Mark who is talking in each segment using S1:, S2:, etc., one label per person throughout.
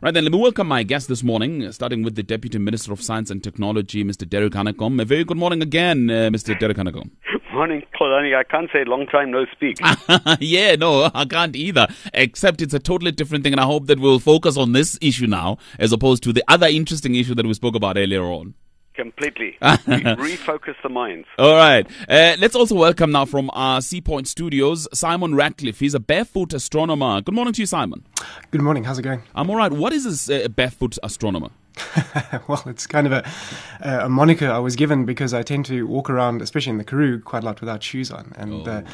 S1: Right then, let me welcome my guest this morning, starting with the Deputy Minister of Science and Technology, Mr. Derek Hanekom. A very good morning again, Mr. Derek Hanekom.
S2: Morning, Xolani. I can't say long time no speak.
S1: Yeah, no, I can't either, except it's a totally different thing, and I hope that we'll focus on this issue now, as opposed to the other interesting issue that we spoke about earlier on.
S2: Completely. Refocus the minds.
S1: All right. Let's also welcome now from our Sea Point studios, Simon Ratcliffe. He's a barefoot astronomer. Good morning to you, Simon.
S3: Good morning. How's it going?
S1: I'm all right. What is this barefoot astronomer?
S3: Well, it's kind of a moniker I was given because I tend to walk around, especially in the Karoo, quite a lot without shoes on. And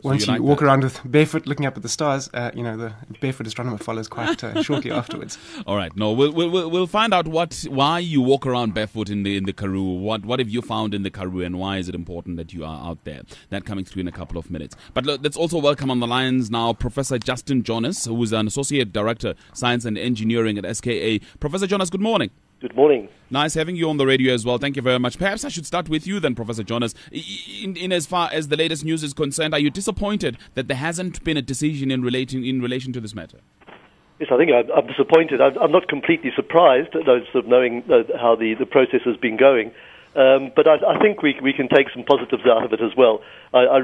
S3: once you walk around with barefoot looking up at the stars, the barefoot astronomer follows quite shortly afterwards.
S1: All right. No, we'll find out why you walk around barefoot in the Karoo. What have you found in the Karoo, and why is it important that you are out there? That coming through in a couple of minutes. But let's also welcome on the lines now Professor Justin Jonas, who is an Associate Director, Science and Engineering at SKA. Professor Jonas, good morning.
S4: Good morning.
S1: Nice having you on the radio as well. Thank you very much. Perhaps I should start with you then, Professor Jonas. In as far as the latest news is concerned, are you disappointed that there hasn't been a decision in relation to this matter?
S4: Yes, I think I'm disappointed. I'm not completely surprised, sort of knowing how the process has been going. But I think we can take some positives out of it as well.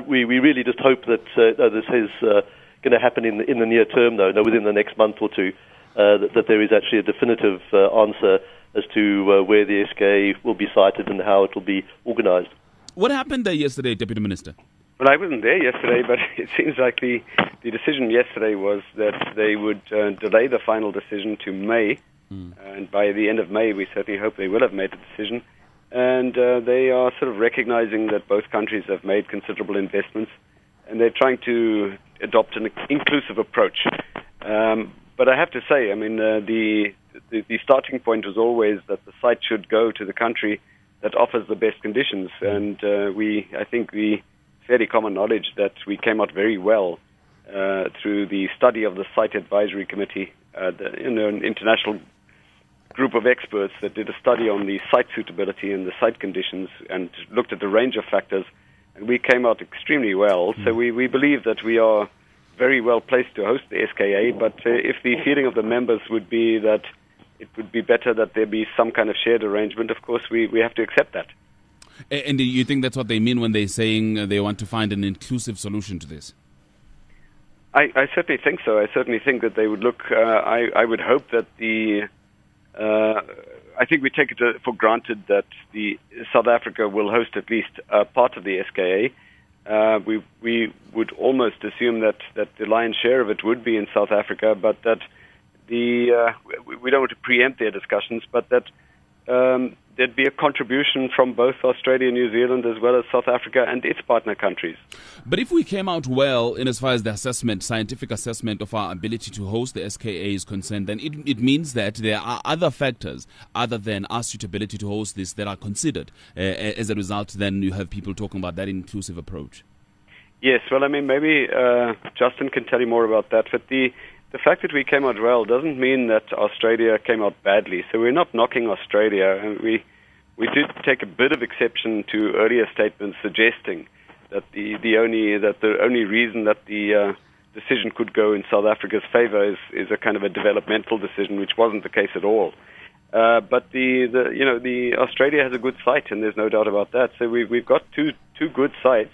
S4: We really just hope that this is going to happen in the near term, though, within the next month or two, that there is actually a definitive answer as to where the SKA will be sited and how it will be organised.
S1: What happened there yesterday, Deputy Minister?
S2: Well, I wasn't there yesterday, but it seems like the decision yesterday was that they would delay the final decision to May. And by the end of May, we certainly hope they will have made a decision. And they are sort of recognizing that both countries have made considerable investments, and they're trying to adopt an inclusive approach. But I have to say, I mean, the starting point was always that the site should go to the country that offers the best conditions. And I think the fairly common knowledge that we came out very well through the study of the Site Advisory Committee, an international group of experts that did a study on the site suitability and the site conditions and looked at the range of factors, and we came out extremely well. So we believe that we are very well placed to host the SKA, but if the feeling of the members would be that it would be better that there be some kind of shared arrangement, of course we have to accept that.
S1: And do you think that's what they mean when they're saying they want to find an inclusive solution to this?
S2: I certainly think so. I certainly think that they would look, I would hope that I think we take it for granted that the South Africa will host at least part of the SKA. We would almost assume that the lion's share of it would be in South Africa, but that we don't want to preempt their discussions, but that there'd be a contribution from both Australia and New Zealand as well as South Africa and its partner countries.
S1: But if we came out well in as far as the scientific assessment of our ability to host the SKA is concerned, then it means that there are other factors other than our suitability to host this that are considered. As a result, then you have people talking about that inclusive approach.
S2: Yes, well, I mean, maybe Justin can tell you more about that, but the fact that we came out well doesn't mean that Australia came out badly. So we're not knocking Australia. And we did take a bit of exception to earlier statements suggesting that the only reason that the decision could go in South Africa's favor is a kind of a developmental decision, which wasn't the case at all. But the Australia has a good site, and there's no doubt about that. So we've got two good sites.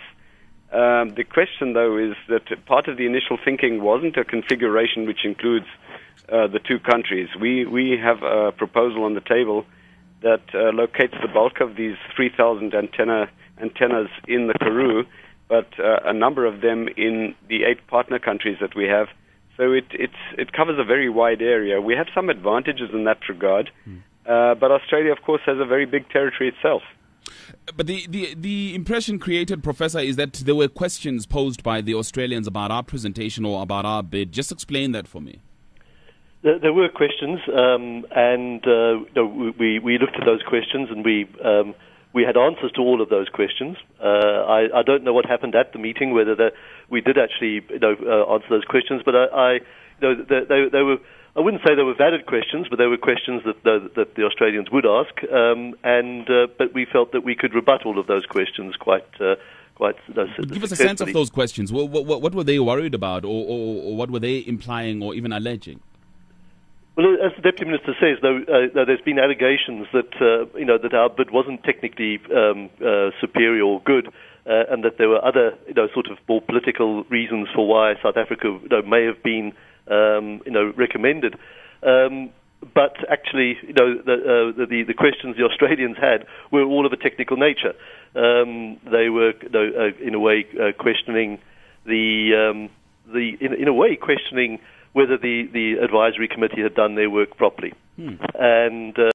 S2: The question, though, is that part of the initial thinking wasn't a configuration which includes the two countries. We have a proposal on the table that locates the bulk of these 3,000 antennas in the Karoo, but a number of them in the 8 partner countries that we have. So it covers a very wide area. We have some advantages in that regard, but Australia, of course, has a very big territory itself.
S1: But the impression created, Professor, is that there were questions posed by the Australians about our presentation or about our bid. Just explain that for me.
S4: There were questions, and we looked at those questions, and we had answers to all of those questions. I don't know what happened at the meeting, whether we did actually answer those questions, but they were. I wouldn't say they were valid questions, but they were questions that the Australians would ask, but we felt that we could rebut all of those questions quite.
S1: Give us a sense of those questions. What were they worried about, or what were they implying or even alleging?
S4: Well, as the Deputy Minister says, though, there's been allegations that that our bid wasn't technically superior or good, and that there were other sort of more political reasons for why South Africa may have been recommended. But actually, the questions the Australians had were all of a technical nature. They were, in a way, questioning questioning whether the advisory committee had done their work properly. And